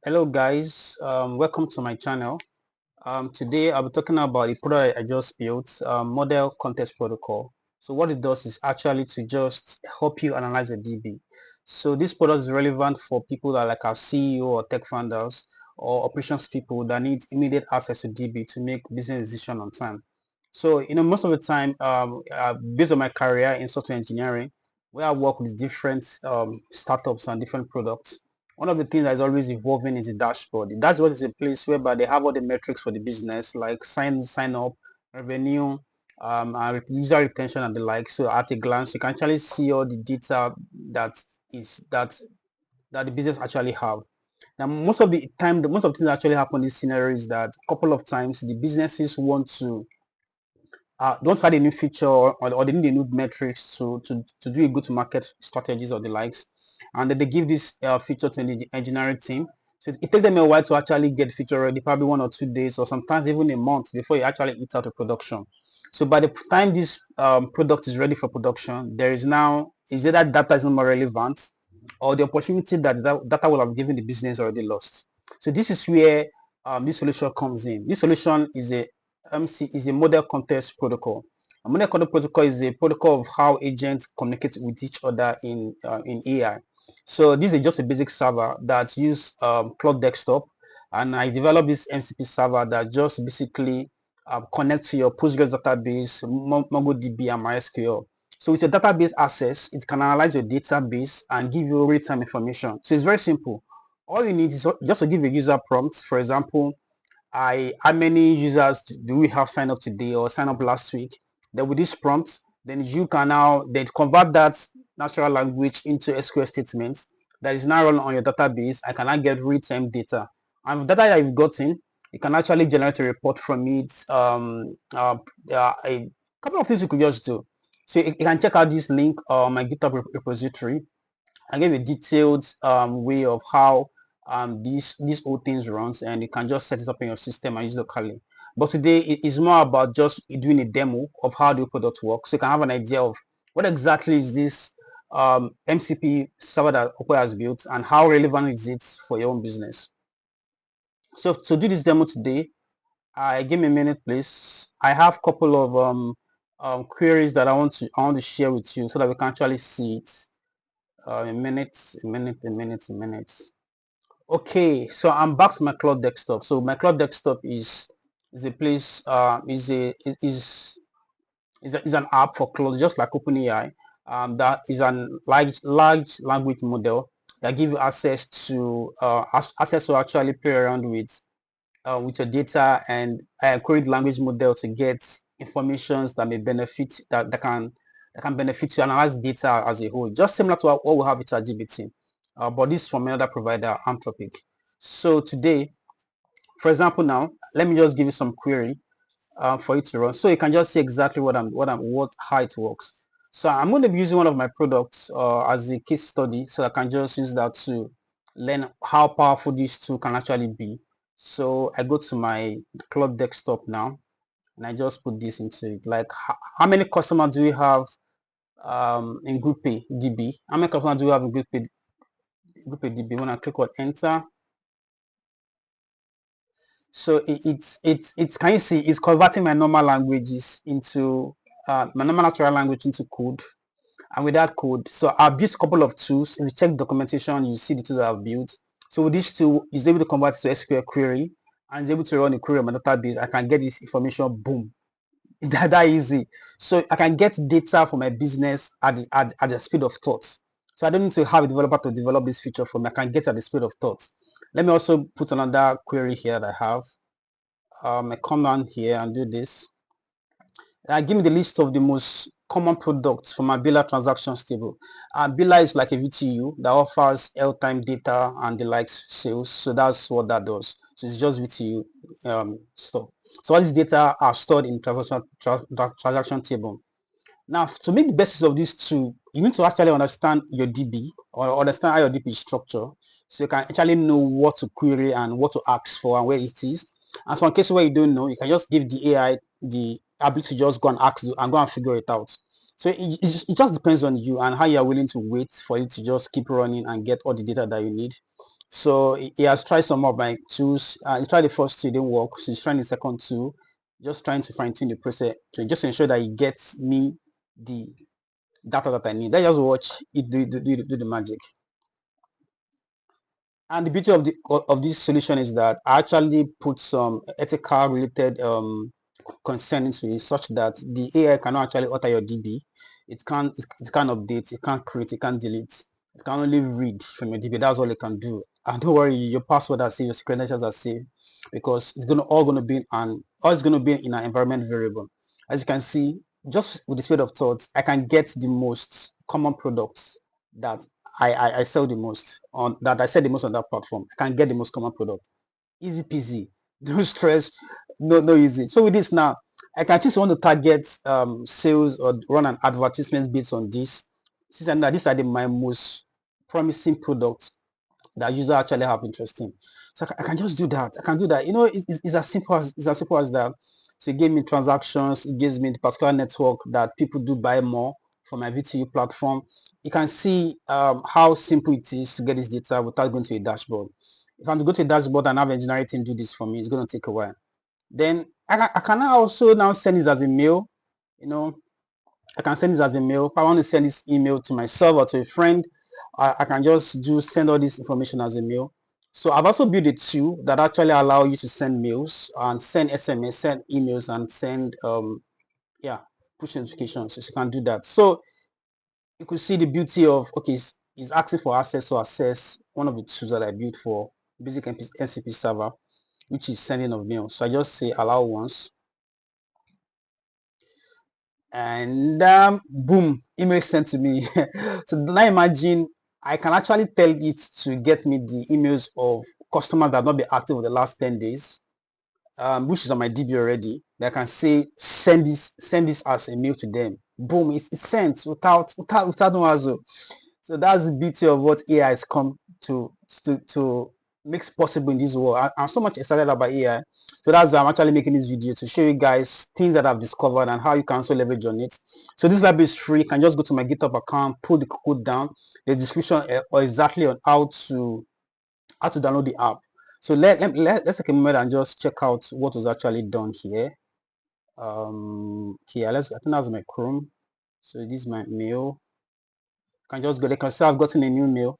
Hello guys, welcome to my channel. Today I'll be talking about a product I just built, Model Context Protocol. So what it does is actually to just help you analyze your DB. So this product is relevant for people that like our CEO or tech founders or operations people that need immediate access to DB to make business decisions on time. So most of the time, based on my career in software engineering, where I work with different startups and different products, one of the things that is always evolving is the dashboard. The dashboard is a place whereby they have all the metrics for the business, like sign up, revenue, and user retention and the like. So at a glance, you can actually see all the data that is that the business actually have. Now, most of the time, most of the things that actually happen in this scenario is that a couple of times the businesses want to don't add a new feature or they need a new metrics to do a go-to-market strategies or the likes, and then they give this feature to the engineering team. So it takes them a while to actually get feature ready, probably 1 or 2 days, or sometimes even a month before you actually hit out to production. So by the time this product is ready for production, there is now is either data is not more relevant, or the opportunity that data will have given the business already lost. So this is where this solution comes in. This solution is a MC is a model context protocol. A model context protocol is a protocol of how agents communicate with each other in AI. So this is just a basic server that use Cloud Desktop, and I developed this MCP server that just basically connects to your Postgres database, MongoDB, and MySQL. So with your database access, it can analyze your database and give you real-time information. So it's very simple. All you need is just to give a user prompt. For example, how many users do we have signed up today or signed up last week? Then with this prompt, then you can now then convert that natural language into SQL statements that is now run on your database. I can now get real-time data. And with data that you've gotten, you can actually generate a report from it. A couple of things you could just do. So you can check out this link on my GitHub repository. I gave a detailed way of how these whole things runs, and you can just set it up in your system and use it locally. But today it is more about just doing a demo of how the product works, so you can have an idea of what exactly is this MCP server that Opera has built and how relevant is it for your own business. So to do this demo today, give me a minute, please. I have a couple of queries that I want to share with you so that we can actually see it. A minute. Okay, so I'm back to my cloud desktop. So my cloud desktop is a place is an app for cloud, just like OpenAI. That is an large language model that give you access to actually play around with your data and query the language model to get informations that may benefit that can benefit to analyze data as a whole, just similar to what we have with ChatGPT, but this from another provider, Anthropic. So today, for example, now let me just give you some query for it to run, so you can just see exactly how it works. So I'm going to be using one of my products as a case study, so I can just use that to learn how powerful this tool can actually be. So I go to my cloud desktop now, and I just put this into it. Like, how many customers do we have in Group A DB? How many customers do we have in Group A DB? When I click on enter, so it's can you see it's converting my normal languages into my normal natural language into code, and with that code, so I've built a couple of tools. If you check documentation, you see the tools that I've built. So with this tool, is able to convert it to SQL query and is able to run a query on my database. I can get this information, boom. It's that easy. So I can get data for my business at the speed of thought. So I don't need to have a developer to develop this feature for me. I can get at the speed of thought. Let me also put another query here that I have. I come down here and do this. Give me the list of the most common products for my Billa transactions table. Billa is like a VTU that offers airtime data and the likes sales. So that's what that does. So it's just VTU stuff. So all these data are stored in transaction table. Now, to make the basis of these two, you need to actually understand your DB or understand how your DB is structured, so you can actually know what to query and what to ask for and where it is. And so in cases where you don't know, you can just give the AI the ability to just go and ask you and go and figure it out. So it just depends on you and how you are willing to wait for it to just keep running and get all the data that you need. So he has tried some of my tools. He tried the first two, didn't work. So he's trying the second two, just trying to fine tune the process to just ensure that he gets me the data that I need. Let's just watch it do the magic. And the beauty of this solution is that I actually put some ethical related concern into it, such that the AI cannot actually alter your DB. It can't update, it can't create, it can't delete. It can only read from your DB. That's all it can do. And don't worry, your password are safe, your credentials are safe, because it's gonna be in an environment variable. As you can see, just with the speed of thought, I can get the most common products that I sell the most on that platform. I can get the most common product. Easy peasy, no stress, no easy. So with this now, I can choose want to target sales or run an advertisement based on this. These are my most promising products that user actually have interest in. So I can just do that. I can do that. It's as simple as that. So it gave me transactions. It gives me the particular network that people do buy more for my VTU platform. You can see how simple it is to get this data without going to a dashboard. If I'm to go to a dashboard and have engineering team do this for me, it's going to take a while. Then I can also now send this as a mail. I can send this as a mail. If I want to send this email to myself or to a friend, I can just send all this information as a mail. So I've also built a tool that actually allow you to send mails and send SMS, send emails, and send push notifications. So you can do that. So you could see the beauty of it's asking for access to access one of the tools that I built for Basic MCP Server, which is sending of mail. So I just say allow once. And boom, email sent to me. So now imagine I can actually tell it to get me the emails of customers that have not been active for the last 10 days, which is on my DB already. That I can say send this as a mail to them. Boom, it's sent without no hassle. So that's the beauty of what AI has come to makes possible in this world. I'm so much excited about AI. So that's why I'm actually making this video to show you guys things that I've discovered and how you can also leverage on it. So this lab is free. You can just go to my GitHub account, pull the code down, the description or exactly on how to download the app. So let's take a moment and just check out what was actually done here. Here, I think that's my Chrome. So this is my mail. You can just go. They can say I've gotten a new mail.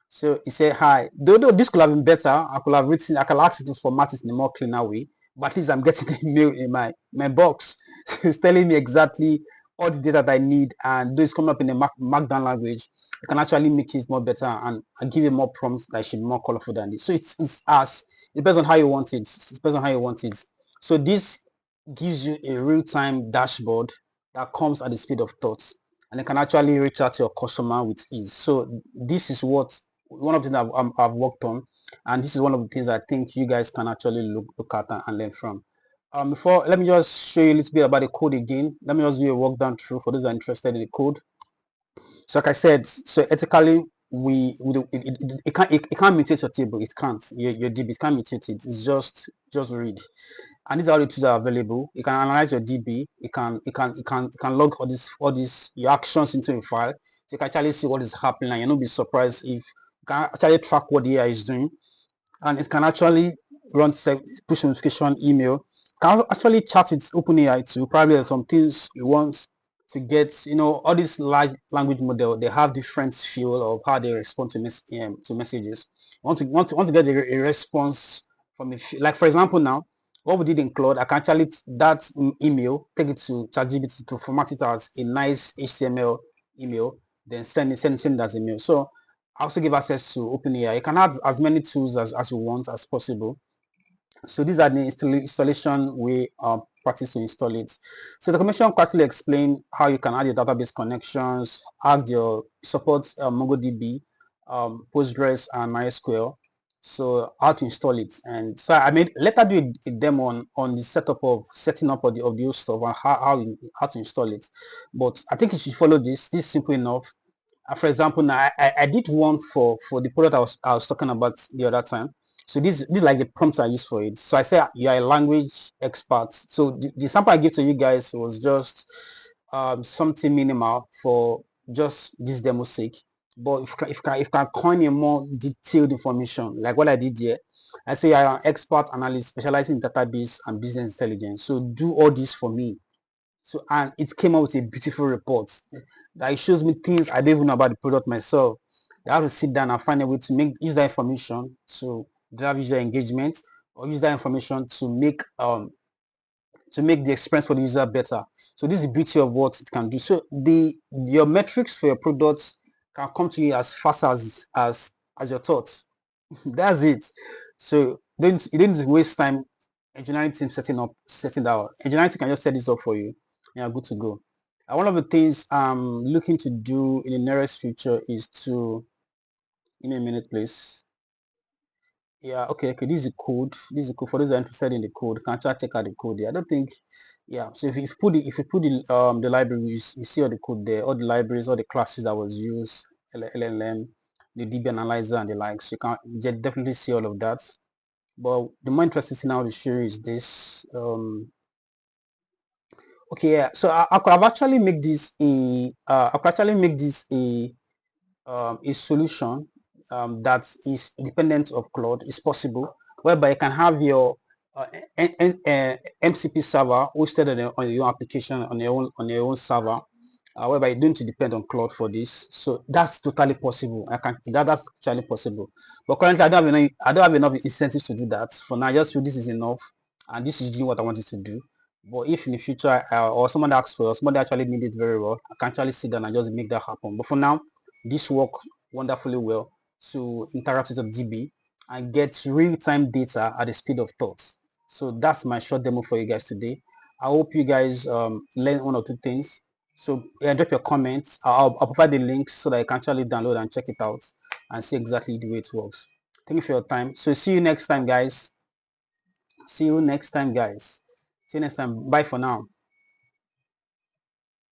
So he said, hi. Though this could have been better, I could have asked it to format it in a more cleaner way. But at least I'm getting the mail in my box. So it's telling me exactly all the data that I need, and though it's coming up in a markdown language, I can actually make it more better and give it more prompts that should be more colorful than this. So it depends on how you want it. It depends on how you want it. So this gives you a real-time dashboard that comes at the speed of thought, and you can actually reach out to your customer with ease. So this is one of the things I've worked on, and this is one of the things I think you guys can actually look at and learn from. Before, let me just show you a little bit about the code again. Let me just do a walk down through for those that are interested in the code. So like I said, so ethically, it can't mutate your table. It can't. Your DB, it can't mutate it. It's just read. And these are all the tools that are available. You can analyze your DB. You can log all these your actions into a file. So you can actually see what is happening, and you'll not be surprised if you can actually track what the AI is doing. And it can actually run push notification email. Can actually chat with OpenAI too. Probably there's some things you want to get. All these large language model, they have different feel of how they respond to messages. Want to get a response from like for example now, what we did in Claude, I can actually that email, take it to ChatGPT to format it as a nice HTML email, then send it as email. So I also give access to OpenAI. You can add as many tools as you want as possible. So these are the installation way practice to install it. So the documentation quickly explain how you can add your database connections, add your support MongoDB, Postgres, and MySQL. So how to install it, and so I made later do a demo on the setup of setting up of the whole stuff and how to install it. But I think you should follow this. This is simple enough. For example, now I did one for the product I was talking about the other time. So this is like the prompts I use for it. So I say you are a language expert. So the sample I gave to you guys was just something minimal for just this demo sake. But if you can coin a more detailed information, like what I did here, I say I am an expert analyst specializing in database and business intelligence. So do all this for me. So, and it came out with a beautiful report that it shows me things I don't even know about the product myself. I have to sit down and find a way to use that information to drive user engagement, or use that information to make the experience for the user better. So this is the beauty of what it can do. So your metrics for your products can come to you as fast as your thoughts. That's it. So you didn't waste time engineering team setting that up. Engineering team can just set this up for you and you're good to go. And one of the things I'm looking to do in the nearest future is to, give me a minute please. Yeah, okay, this is the code. This is the code for those that are interested in the code. Can try check out the code there. I don't think, yeah. So if you put the libraries, you see all the code there, all the libraries, all the classes that was used, LLM, the DB analyzer and the likes. You can definitely see all of that. But the more interesting thing I want to show you is this. Okay, yeah. So I could have actually make this a solution that is independent of Claude. Is possible, whereby you can have your MCP server hosted on your own application on your own server, whereby you don't depend on Claude for this. So that's totally possible. That's actually possible. But currently, I don't have enough incentives to do that. For now, I just feel this is enough, and this is doing what I wanted to do. But if in the future or someone asks for, or somebody actually need it very well, I can actually sit down and just make that happen. But for now, this works wonderfully well to interact with the DB and get real-time data at the speed of thought. So that's my short demo for you guys today. I hope you guys learn one or two things. So drop your comments. I'll provide the links so that you can actually download and check it out and see exactly the way it works. Thank you for your time. So see you next time, guys. See you next time. Bye for now.